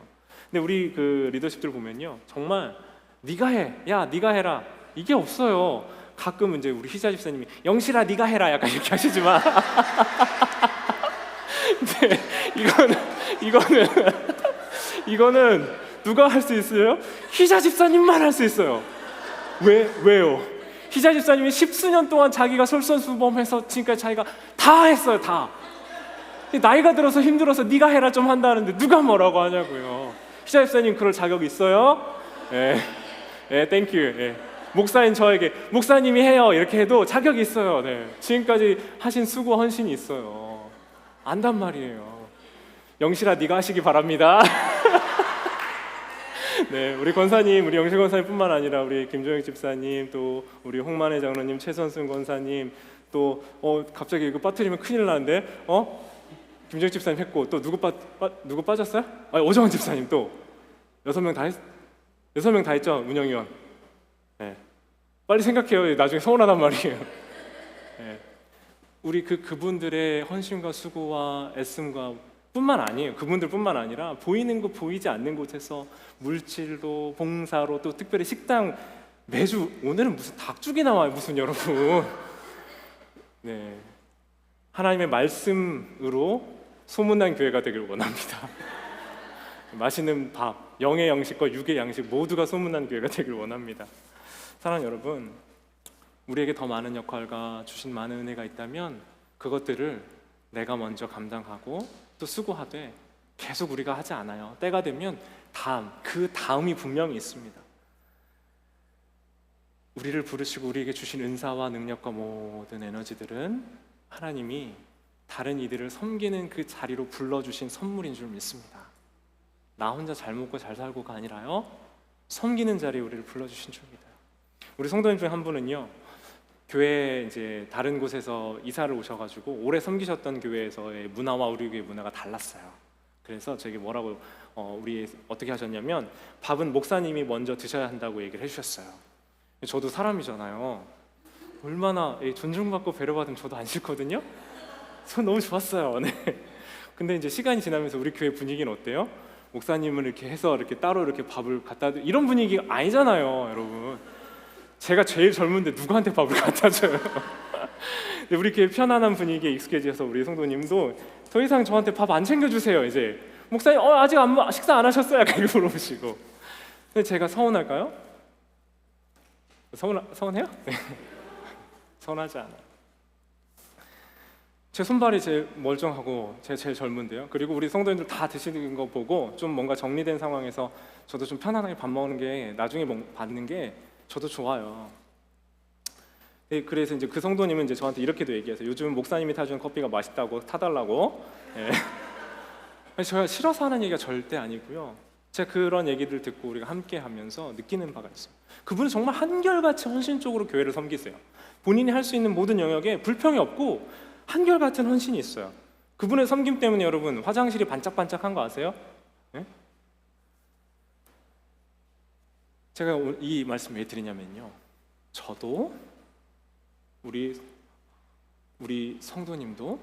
근데 우리 그 리더십들 보면요, 정말 네가 해, 야 네가 해라, 이게 없어요. 가끔 이제 우리 희자 집사님이 영실아 네가 해라 약간 이렇게 하시지만 근데 이거는 누가 할 수 있어요? 희자 집사님만 할 수 있어요. 왜요? 희자 집사님이 10수년 동안 자기가 솔선수범해서 지금까지 자기가 다 했어요, 다. 나이가 들어서 힘들어서 네가 해라 좀 한다는데 누가 뭐라고 하냐고요. 희자 집사님 그럴 자격이 있어요? 땡큐. 목사인 저에게 목사님이 해요 이렇게 해도 자격이 있어요. 지금까지 하신 수고 헌신이 있어요. 안단 말이에요. 영실아 네가 하시기 바랍니다. 우리 권사님, 우리 영실 권사님뿐만 아니라 우리 김종혁 집사님, 또 우리 홍만혜 장로님, 최선순 권사님, 또 갑자기 이거 빠뜨리면 큰일 나는데 김종혁 집사님 했고, 또 누구 빠졌어요? 오정원 집사님 또 6명 다 했죠, 운영위원. 빨리 생각해요. 나중에 서운하단 말이에요. 우리 그분들의 헌신과 수고와 애씀과 뿐만 아니에요. 그분들뿐만 아니라 보이는 곳 보이지 않는 곳에서 물질로, 봉사로, 또 특별히 식당 매주, 오늘은 무슨 닭죽이 나와요, 무슨 여러분. 하나님의 말씀으로 소문난 교회가 되길 원합니다. 맛있는 밥, 영의 양식과 육의 양식 모두가 소문난 교회가 되길 원합니다. 사랑하는 여러분, 우리에게 더 많은 역할과 주신 많은 은혜가 있다면 그것들을 내가 먼저 감당하고 또 수고하되 계속 우리가 하지 않아요. 때가 되면 그 다음이 분명히 있습니다. 우리를 부르시고 우리에게 주신 은사와 능력과 모든 에너지들은 하나님이 다른 이들을 섬기는 그 자리로 불러주신 선물인 줄 믿습니다. 나 혼자 잘 먹고 잘 살고가 아니라요, 섬기는 자리에 우리를 불러주신 줄 믿어요. 우리 성도님 중에 한 분은요, 교회 이제 다른 곳에서 이사를 오셔가지고 오래 섬기셨던 교회에서의 문화와 우리 교회 문화가 달랐어요. 그래서 저에게 뭐라고 우리 어떻게 하셨냐면, 밥은 목사님이 먼저 드셔야 한다고 얘기를 해주셨어요. 저도 사람이잖아요. 얼마나 존중받고 배려받으면 저도 안 싫거든요. 전 너무 좋았어요. 네. 근데 이제 시간이 지나면서 우리 교회 분위기는 어때요? 목사님을 이렇게 해서 이렇게 따로 이렇게 밥을 갖다 이런 분위기가 아니잖아요, 여러분. 제가 제일 젊은데 누구한테 밥을 갖다 줘요? 근데 우리 교회 편안한 분위기에 익숙해져서 우리 성도님도 더 이상 저한테 밥 안 챙겨주세요. 이제 목사님 아직 식사 안 하셨어요? 약간 이렇게 물어보시고. 근데 제가 서운할까요? 서운해요? 네. 서운하지 않아요. 제 손발이 제일 멀쩡하고 제가 제일 젊은데요. 그리고 우리 성도님들 다 드시는 거 보고 좀 뭔가 정리된 상황에서 저도 좀 편안하게 밥 먹는 게, 나중에 받는 게 저도 좋아요. 네, 그래서 이제 그 성도님은 이제 저한테 이렇게도 얘기하세요. 요즘 목사님이 타주는 커피가 맛있다고 타달라고. 네. 제가 싫어서 하는 얘기가 절대 아니고요. 제가 그런 얘기를 듣고 우리가 함께 하면서 느끼는 바가 있어요. 그분은 정말 한결같이 헌신적으로 교회를 섬기세요. 본인이 할 수 있는 모든 영역에 불평이 없고 한결같은 헌신이 있어요. 그분의 섬김 때문에 여러분 화장실이 반짝반짝한 거 아세요? 네? 제가 이 말씀 왜 드리냐면요, 저도 우리 성도님들도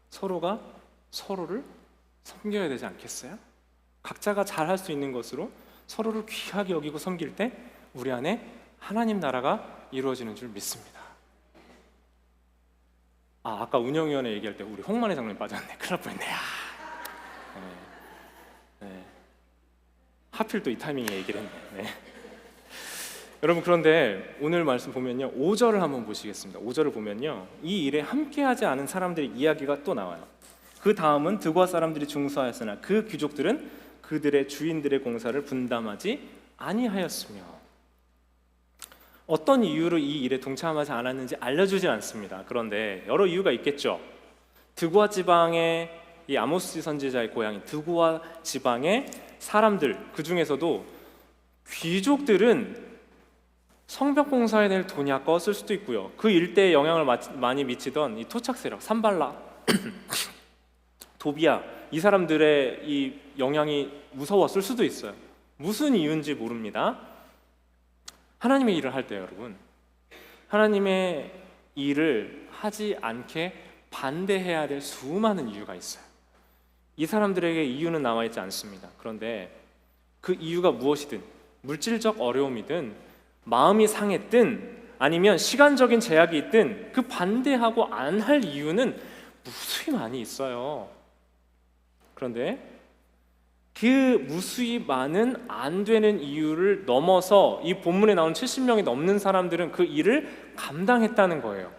서로가 서로를 섬겨야 되지 않겠어요? 각자가 잘할 수 있는 것으로 서로를 귀하게 여기고 섬길 때 우리 안에 하나님 나라가 이루어지는 줄 믿습니다. 아까 운영위원회 얘기할 때 우리 홍만희 장로님 빠졌네. 큰일 날 뻔했네. 네. 하필 또 이 타이밍에 얘기를 했네. 네. 여러분, 그런데 오늘 말씀 보면요, 5절을 한번 보시겠습니다. 5절을 보면요, 이 일에 함께하지 않은 사람들의 이야기가 또 나와요. 그 다음은 드고아 사람들이 중수하였으나 그 귀족들은 그들의 주인들의 공사를 분담하지 아니하였으며. 어떤 이유로 이 일에 동참하지 않았는지 알려주지 않습니다. 그런데 여러 이유가 있겠죠. 드고아 지방의 이 아모스 선지자의 고향인 드고아 지방의 사람들, 그 중에서도 귀족들은 성벽 공사에 낼 돈이 아까웠을 수도 있고요. 그 일대에 영향을 많이 미치던 이 토착 세력 산발라, 도비야, 이 사람들의 이 영향이 무서웠을 수도 있어요. 무슨 이유인지 모릅니다. 하나님의 일을 할 때 여러분, 하나님의 일을 하지 않게 반대해야 될 수많은 이유가 있어요. 이 사람들에게 이유는 나와 있지 않습니다. 그런데 그 이유가 무엇이든, 물질적 어려움이든 마음이 상했든 아니면 시간적인 제약이 있든 그 반대하고 안 할 이유는 무수히 많이 있어요. 그런데 그 무수히 많은 안 되는 이유를 넘어서 이 본문에 나온 70명이 넘는 사람들은 그 일을 감당했다는 거예요.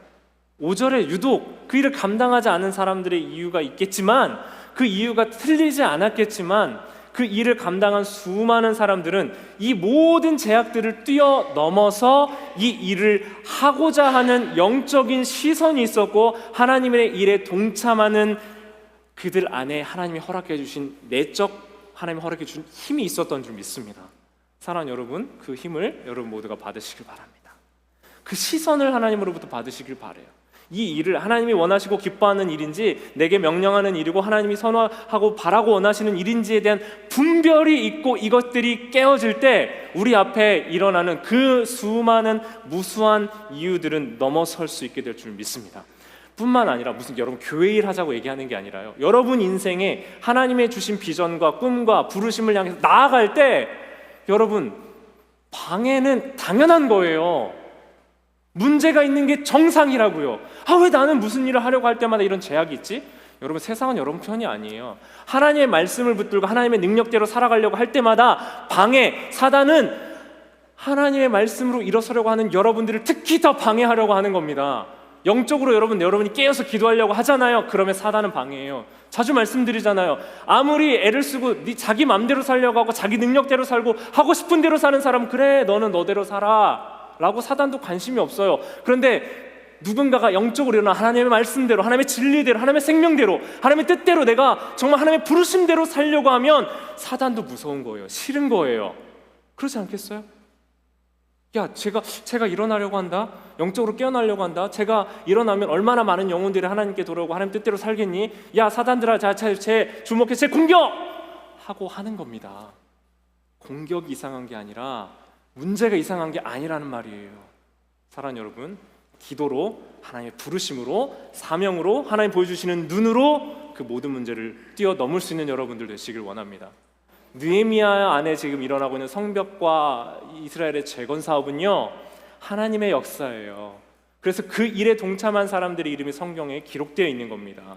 5절에 유독 그 일을 감당하지 않은 사람들의 이유가 있겠지만, 그 이유가 틀리지 않았겠지만, 그 일을 감당한 수많은 사람들은 이 모든 제약들을 뛰어넘어서 이 일을 하고자 하는 영적인 시선이 있었고, 하나님의 일에 동참하는 그들 안에 하나님이 허락해 주신 내적, 하나님이 허락해 주신 힘이 있었던 줄 믿습니다. 사랑하는 여러분, 그 힘을 여러분 모두가 받으시길 바랍니다. 그 시선을 하나님으로부터 받으시길 바라요. 이 일을 하나님이 원하시고 기뻐하는 일인지, 내게 명령하는 일이고 하나님이 선호하고 바라고 원하시는 일인지에 대한 분별이 있고 이것들이 깨어질 때 우리 앞에 일어나는 그 수많은 무수한 이유들은 넘어설 수 있게 될 줄 믿습니다. 뿐만 아니라 무슨 여러분 교회 일 하자고 얘기하는 게 아니라요, 여러분 인생에 하나님의 주신 비전과 꿈과 부르심을 향해서 나아갈 때 여러분 방해는 당연한 거예요. 문제가 있는 게 정상이라고요. 왜 나는 무슨 일을 하려고 할 때마다 이런 제약이 있지? 여러분, 세상은 여러분 편이 아니에요. 하나님의 말씀을 붙들고 하나님의 능력대로 살아가려고 할 때마다 방해, 사단은 하나님의 말씀으로 일어서려고 하는 여러분들을 특히 더 방해하려고 하는 겁니다. 영적으로 여러분이 깨어서 기도하려고 하잖아요. 그러면 사단은 방해해요. 자주 말씀드리잖아요. 아무리 애를 쓰고 자기 맘대로 살려고 하고 자기 능력대로 살고 하고 싶은 대로 사는 사람은 그래 너는 너대로 살아 라고 사단도 관심이 없어요. 그런데 누군가가 영적으로 일어나 하나님의 말씀대로, 하나님의 진리대로, 하나님의 생명대로, 하나님의 뜻대로 내가 정말 하나님의 부르심대로 살려고 하면 사단도 무서운 거예요. 싫은 거예요. 그렇지 않겠어요? 야, 제가 일어나려고 한다. 영적으로 깨어나려고 한다. 제가 일어나면 얼마나 많은 영혼들이 하나님께 돌아오고 하나님 뜻대로 살겠니? 야, 사단들아, 제 주목해, 제 공격! 하고 하는 겁니다. 공격이 이상한 게 아니라 문제가 이상한 게 아니라는 말이에요. 사랑하는 여러분, 기도로, 하나님의 부르심으로, 사명으로, 하나님 보여주시는 눈으로 그 모든 문제를 뛰어넘을 수 있는 여러분들 되시길 원합니다. 느헤미야 안에 지금 일어나고 있는 성벽과 이스라엘의 재건 사업은요, 하나님의 역사예요. 그래서 그 일에 동참한 사람들의 이름이 성경에 기록되어 있는 겁니다.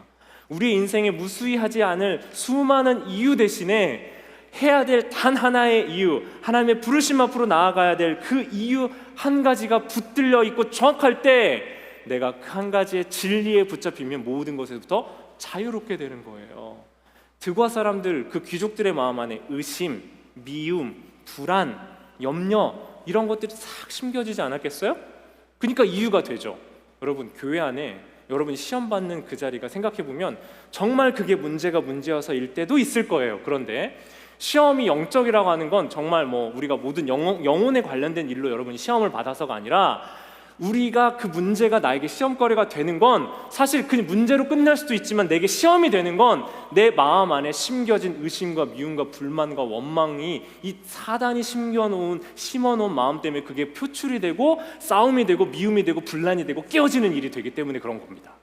우리의 인생에 무수히 하지 않을 수많은 이유 대신에 해야 될 단 하나의 이유, 하나님의 부르심 앞으로 나아가야 될 그 이유 한 가지가 붙들려 있고 정확할 때 내가 그 한 가지의 진리에 붙잡히면 모든 것에서부터 자유롭게 되는 거예요. 드과 사람들, 그 귀족들의 마음 안에 의심, 미움, 불안, 염려 이런 것들이 싹 심겨지지 않았겠어요? 그러니까 이유가 되죠. 여러분, 교회 안에 여러분이 시험 받는 그 자리가 생각해보면 정말 그게 문제여서일 때도 있을 거예요. 그런데 시험이 영적이라고 하는 건 정말 우리가 모든 영혼에 관련된 일로 여러분이 시험을 받아서가 아니라 우리가 그 문제가 나에게 시험거리가 되는 건 사실 그 문제로 끝날 수도 있지만 내게 시험이 되는 건 내 마음 안에 심겨진 의심과 미움과 불만과 원망이 이 사단이 심어놓은 마음 때문에 그게 표출이 되고 싸움이 되고 미움이 되고 분란이 되고 깨어지는 일이 되기 때문에 그런 겁니다.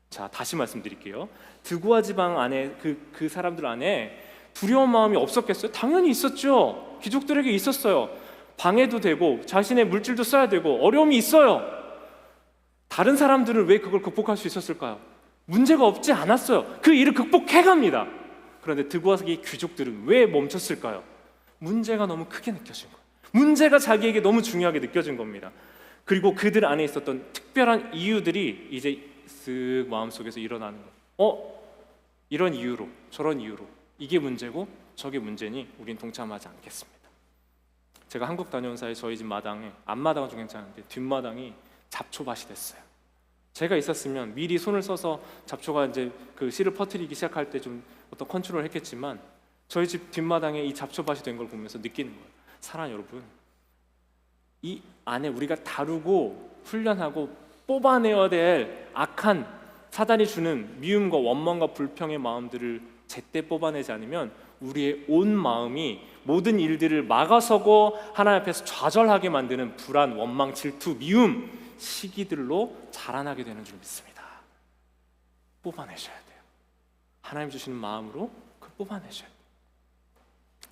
자, 다시 말씀드릴게요. 드고아 지방 안에 그 사람들 안에 두려운 마음이 없었겠어요? 당연히 있었죠. 귀족들에게 있었어요. 방해도 되고 자신의 물질도 써야 되고 어려움이 있어요. 다른 사람들은 왜 그걸 극복할 수 있었을까요? 문제가 없지 않았어요. 그 일을 극복해갑니다. 그런데 드고아의 귀족들은 왜 멈췄을까요? 문제가 너무 크게 느껴진 거예요. 문제가 자기에게 너무 중요하게 느껴진 겁니다. 그리고 그들 안에 있었던 특별한 이유들이 이제 쓱 마음속에서 일어나는 거예요. 이런 이유로 저런 이유로 이게 문제고 저게 문제니 우린 동참하지 않겠습니다. 제가 한국 다녀온 사이에 저희 집 마당에 앞마당은 좀 괜찮은데 뒷마당이 잡초밭이 됐어요. 제가 있었으면 미리 손을 써서 잡초가 이제 그 씨를 퍼뜨리기 시작할 때 좀 어떤 컨트롤을 했겠지만 저희 집 뒷마당에 이 잡초밭이 된 걸 보면서 느끼는 거예요. 사랑하는 여러분, 이 안에 우리가 다루고 훈련하고 뽑아내야 될 악한 사단이 주는 미움과 원망과 불평의 마음들을 제때 뽑아내지 않으면 우리의 온 마음이 모든 일들을 막아서고 하나님 앞에서 좌절하게 만드는 불안, 원망, 질투, 미움, 시기들로 자라나게 되는 줄 믿습니다. 뽑아내셔야 돼요. 하나님 주시는 마음으로 그걸 뽑아내셔야 돼요.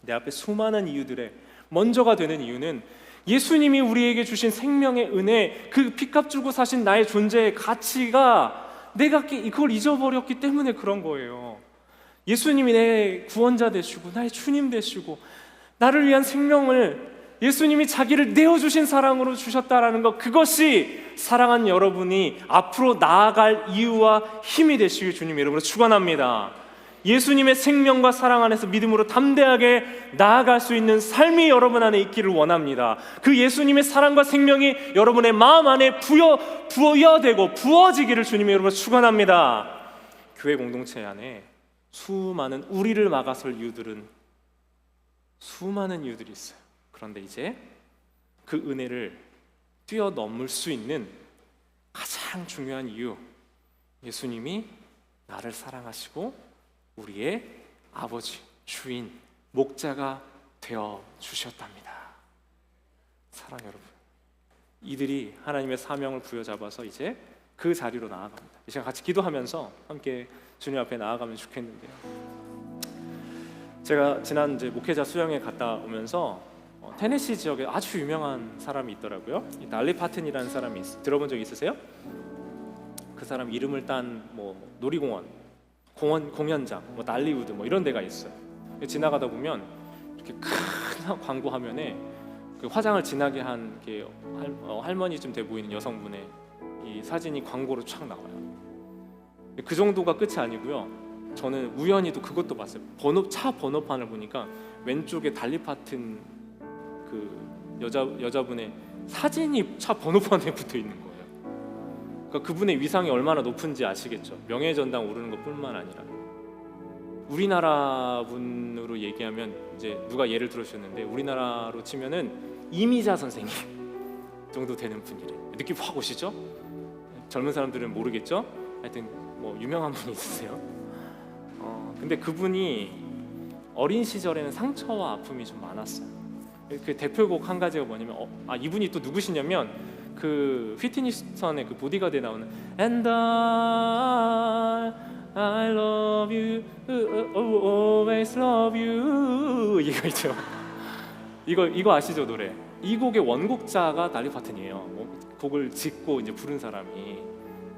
내 앞에 수많은 이유들의 먼저가 되는 이유는 예수님이 우리에게 주신 생명의 은혜, 그 피값 주고 사신 나의 존재의 가치가 내가 그걸 잊어버렸기 때문에 그런 거예요. 예수님이 내 구원자 되시고 나의 주님 되시고 나를 위한 생명을 예수님이 자기를 내어주신 사랑으로 주셨다라는 것, 그것이 사랑한 여러분이 앞으로 나아갈 이유와 힘이 되시길 주님 이름으로 축원합니다. 예수님의 생명과 사랑 안에서 믿음으로 담대하게 나아갈 수 있는 삶이 여러분 안에 있기를 원합니다. 그 예수님의 사랑과 생명이 여러분의 마음 안에 부여되고 부어지기를 주님의 이름으로 축원합니다. 교회 공동체 안에 수많은 우리를 막아설 이유들은 수많은 이유들이 있어요. 그런데 이제 그 은혜를 뛰어넘을 수 있는 가장 중요한 이유, 예수님이 나를 사랑하시고 우리의 아버지, 주인, 목자가 되어 주셨답니다. 사랑 여러분, 이들이 하나님의 사명을 부여잡아서 이제 그 자리로 나아갑니다. 이 시간 같이 기도하면서 함께 주님 앞에 나아가면 좋겠는데요. 제가 지난 이제 목회자 수영회 갔다 오면서 테네시 지역에 아주 유명한 사람이 있더라고요. 달리 파튼이라는 사람이 들어본 적 있으세요? 그 사람 이름을 딴 놀이공원, 공연장, 날리우드 이런 데가 있어요. 지나가다 보면 이렇게 큰 광고 화면에 그 화장을 진하게 한 할머니쯤 돼 보이는 여성분의 이 사진이 광고로 촥 나와요. 그 정도가 끝이 아니고요. 저는 우연히도 그것도 봤어요. 차 번호판을 보니까 왼쪽에 달리 파튼 그 여자분의 사진이 차 번호판에 붙어 있는 거예요. 그러니까 그분의 위상이 얼마나 높은지 아시겠죠. 명예전당 오르는 것뿐만 아니라 우리나라 분으로 얘기하면 이제 누가 예를 들어주셨는데 우리나라로 치면은 이미자 선생님 정도 되는 분이래. 느낌 확 오시죠? 젊은 사람들은 모르겠죠? 하여튼 뭐 유명한 분이 있으세요. 근데 그분이 어린 시절에는 상처와 아픔이 좀 많았어요. 그 대표곡 한 가지가 뭐냐면 이분이 또 누구시냐면 그 휘트니 휴스턴의 그 보디가드에 나오는 And I love you, always love you 이거 있죠. 이거 아시죠 노래? 이 곡의 원곡자가 달리 파튼이에요. 곡을 짓고 이제 부른 사람이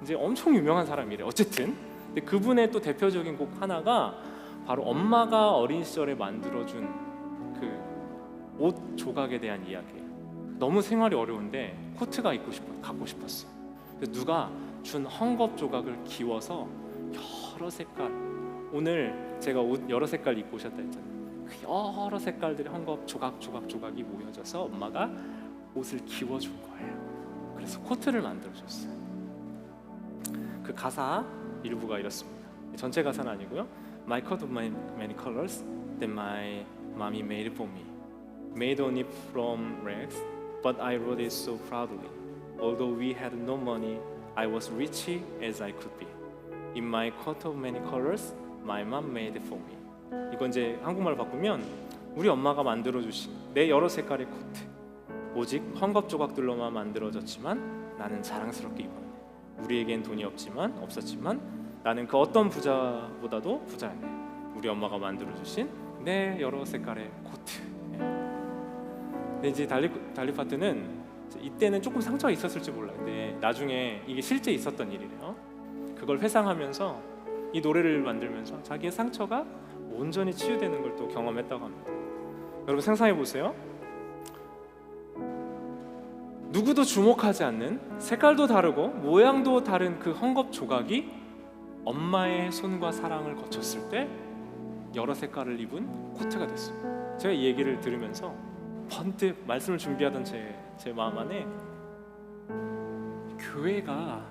이제 엄청 유명한 사람이래. 어쨌든 근데 그분의 또 대표적인 곡 하나가 바로 엄마가 어린 시절에 만들어준 그 옷 조각에 대한 이야기예요. 너무 생활이 어려운데 코트가 갖고 싶었어. 그래서 누가 준 헝겊 조각을 기워서 여러 색깔, 오늘 제가 옷 여러 색깔 입고 오셨다 했잖아요. 그 여러 색깔들의 헝겊 조각이 모여져서 엄마가 옷을 기워준 거예요. 그래서 코트를 만들어줬어요. 그 가사 일부가 이렇습니다. 전체 가사는 아니고요. My coat of many colors that my mommy made for me, made only from rags, but I wrote it so proudly. Although we had no money, I was rich as I could be. In my coat of many colors, my mom made for me. 이건 이제 한국말로 바꾸면 우리 엄마가 만들어주신 내 여러 색깔의 코트, 오직 헝겊 조각들로만 만들어졌지만 나는 자랑스럽게 입었네. 우리에겐 돈이 없었지만 나는 그 어떤 부자보다도 부자였네. 우리 엄마가 만들어주신 내 여러 색깔의 코트. 근데 이제 달리 파트는 이때는 조금 상처가 있었을지 몰라요. 근데 나중에 이게 실제 있었던 일이래요. 그걸 회상하면서 이 노래를 만들면서 자기의 상처가 온전히 치유되는 걸 또 경험했다고 합니다. 여러분 상상해 보세요. 누구도 주목하지 않는 색깔도 다르고 모양도 다른 그 헝겊 조각이 엄마의 손과 사랑을 거쳤을 때 여러 색깔을 입은 코트가 됐어요. 제가 이 얘기를 들으면서 번뜩 말씀을 준비하던 제 마음 안에 교회가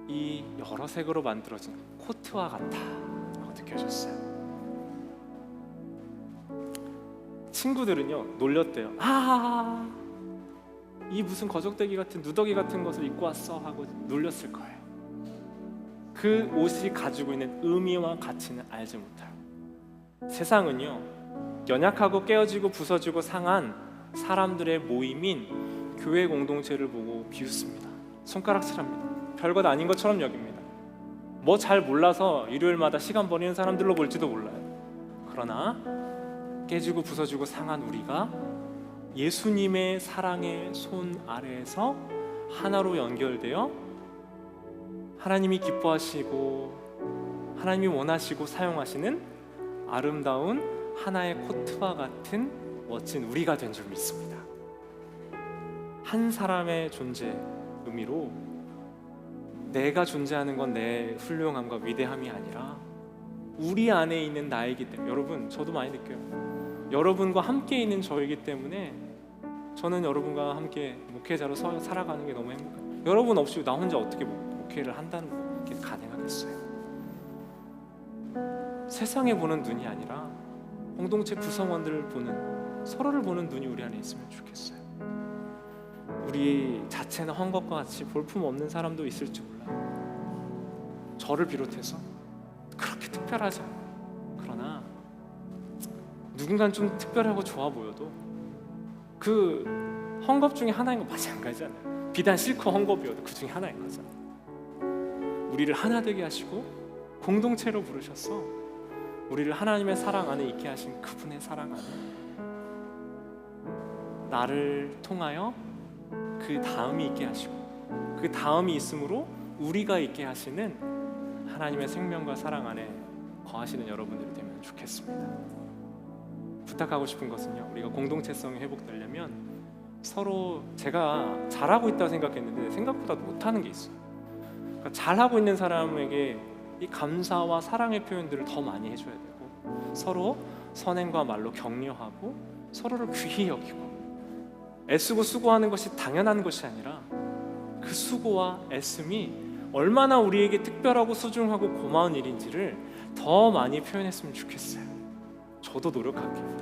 이 여러 색으로 만들어진 코트와 같다라고 느껴졌어요. 친구들은요 놀렸대요. 이 무슨 거적대기 같은 누더기 같은 것을 입고 왔어 하고 놀렸을 거예요. 그 옷이 가지고 있는 의미와 가치는 알지 못해요. 세상은요 연약하고 깨어지고 부서지고 상한 사람들의 모임인 교회 공동체를 보고 비웃습니다. 손가락질합니다. 별것 아닌 것처럼 여깁니다. 뭐 잘 몰라서 일요일마다 시간 버리는 사람들로 볼지도 몰라요. 그러나 깨지고 부서지고 상한 우리가 예수님의 사랑의 손 아래에서 하나로 연결되어 하나님이 기뻐하시고 하나님이 원하시고 사용하시는 아름다운 하나의 코트와 같은 멋진 우리가 된 줄 믿습니다. 한 사람의 존재 의미로 내가 존재하는 건 내 훌륭함과 위대함이 아니라 우리 안에 있는 나이기 때문에, 여러분 저도 많이 느껴요. 여러분과 함께 있는 저이기 때문에 저는 여러분과 함께 목회자로 살아가는 게 너무 행복해요. 여러분 없이 나 혼자 어떻게 목회를 한다는 게 가능하겠어요? 세상에 보는 눈이 아니라 공동체 구성원들을 보는, 서로를 보는 눈이 우리 안에 있으면 좋겠어요. 우리 자체는 헝겊과 같이 볼품 없는 사람도 있을지 몰라요. 저를 비롯해서 그렇게 특별하지 않아요. 그러나 누군가는 좀 특별하고 좋아 보여도 그 헝겊 중에 하나인 거 마찬가지잖아요. 비단 실크 헝겊이어도 그 중에 하나인 거잖아요. 우리를 하나 되게 하시고 공동체로 부르셔서 우리를 하나님의 사랑 안에 있게 하신 그분의 사랑 안에 나를 통하여 그 다음이 있게 하시고 그 다음이 있으므로 우리가 있게 하시는 하나님의 생명과 사랑 안에 거하시는 여러분들이 되면 좋겠습니다. 부탁하고 싶은 것은요, 우리가 공동체성이 회복되려면 서로 제가 잘하고 있다고 생각했는데 생각보다 못하는 게 있어요. 그러니까 잘하고 있는 사람에게 이 감사와 사랑의 표현들을 더 많이 해줘야 되고, 서로 선행과 말로 격려하고 서로를 귀히 여기고, 애쓰고 수고하는 것이 당연한 것이 아니라 그 수고와 애씀이 얼마나 우리에게 특별하고 소중하고 고마운 일인지를 더 많이 표현했으면 좋겠어요. 저도 노력할게요.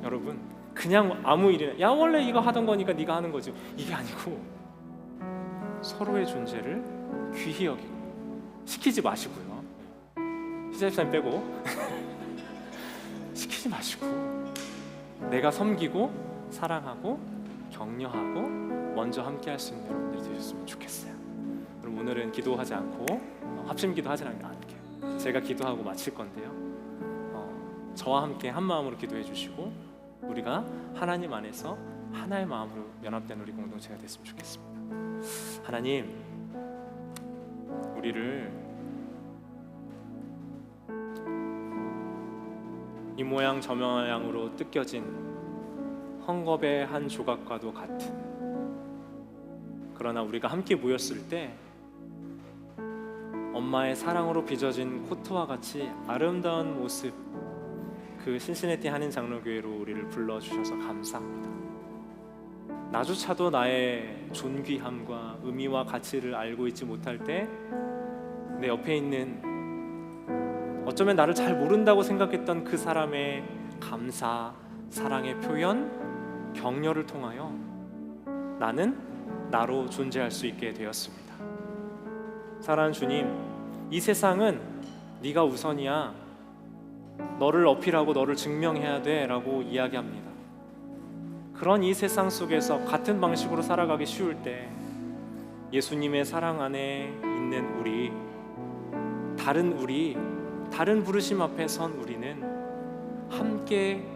여러분, 그냥 아무 일이나 야 원래 이거 하던 거니까 네가 하는 거지, 이게 아니고 서로의 존재를 귀히 여기고, 시키지 마시고요. 시자집사님 빼고 시키지 마시고 내가 섬기고 사랑하고 격려하고 먼저 함께 할 수 있는 여러분들이 되셨으면 좋겠어요. 그럼 오늘은 기도하지 않고 합심 기도하지 않을게요. 제가 기도하고 마칠 건데요. 저와 함께 한 마음으로 기도해 주시고 우리가 하나님 안에서 하나의 마음으로 연합된 우리 공동체가 됐으면 좋겠습니다. 하나님, 우리를 이 모양 저 모양으로 뜯겨진 헝겊의 한 조각과도 같은, 그러나 우리가 함께 모였을 때 엄마의 사랑으로 빚어진 코트와 같이 아름다운 모습, 그 신시내티 한인 장로교회로 우리를 불러주셔서 감사합니다. 나조차도 나의 존귀함과 의미와 가치를 알고 있지 못할 때 내 옆에 있는 어쩌면 나를 잘 모른다고 생각했던 그 사람의 감사, 사랑의 표현, 격려를 통하여 나는 나로 존재할 수 있게 되었습니다. 사랑하는 주님, 이 세상은 네가 우선이야, 너를 어필하고 너를 증명해야 돼 라고 이야기합니다. 그런 이 세상 속에서 같은 방식으로 살아가기 쉬울 때 예수님의 사랑 안에 있는 우리, 다른 부르심 앞에 선 우리는 함께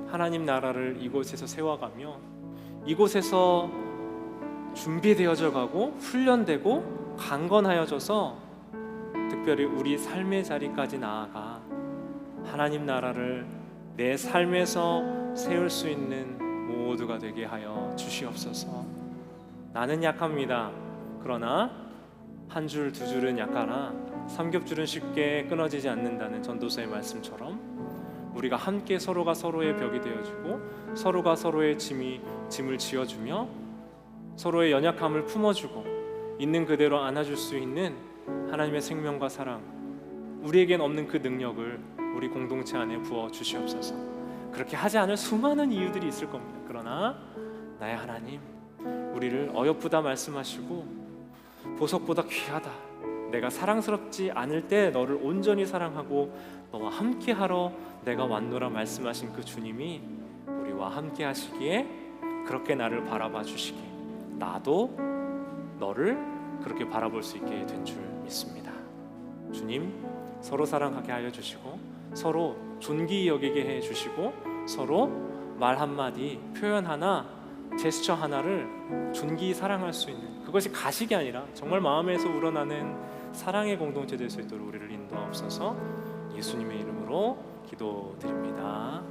하나님 나라를 이곳에서 세워가며 이곳에서 준비되어져 가고 훈련되고 강건하여져서 특별히 우리 삶의 자리까지 나아가 하나님 나라를 내 삶에서 세울 수 있는 모두가 되게 하여 주시옵소서. 나는 약합니다. 그러나 한 줄 두 줄은 약하나 삼겹줄은 쉽게 끊어지지 않는다는 전도서의 말씀처럼 우리가 함께 서로가 서로의 벽이 되어주고 서로가 서로의 짐을 지어주며 서로의 연약함을 품어주고 있는 그대로 안아줄 수 있는 하나님의 생명과 사랑, 우리에겐 없는 그 능력을 우리 공동체 안에 부어 주시옵소서. 그렇게 하지 않을 수많은 이유들이 있을 겁니다. 그러나 나의 하나님, 우리를 어여쁘다 말씀하시고 보석보다 귀하다, 내가 사랑스럽지 않을 때 너를 온전히 사랑하고 너와 함께하러 내가 왔노라 말씀하신 그 주님이 우리와 함께 하시기에 그렇게 나를 바라봐 주시기에 나도 너를 그렇게 바라볼 수 있게 된 줄 믿습니다. 주님, 서로 사랑하게 하여 주시고 서로 존귀히 여기게 해 주시고 서로 말 한마디, 표현 하나, 제스처 하나를 존귀히 사랑할 수 있는, 그것이 가식이 아니라 정말 마음에서 우러나는 사랑의 공동체 될 수 있도록 우리를 인도하옵소서. 예수님의 이름으로 기도드립니다.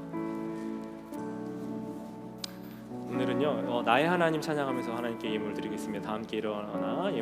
오늘은요 나의 하나님 찬양하면서 하나님께 예물 드리겠습니다. 다 함께 일어나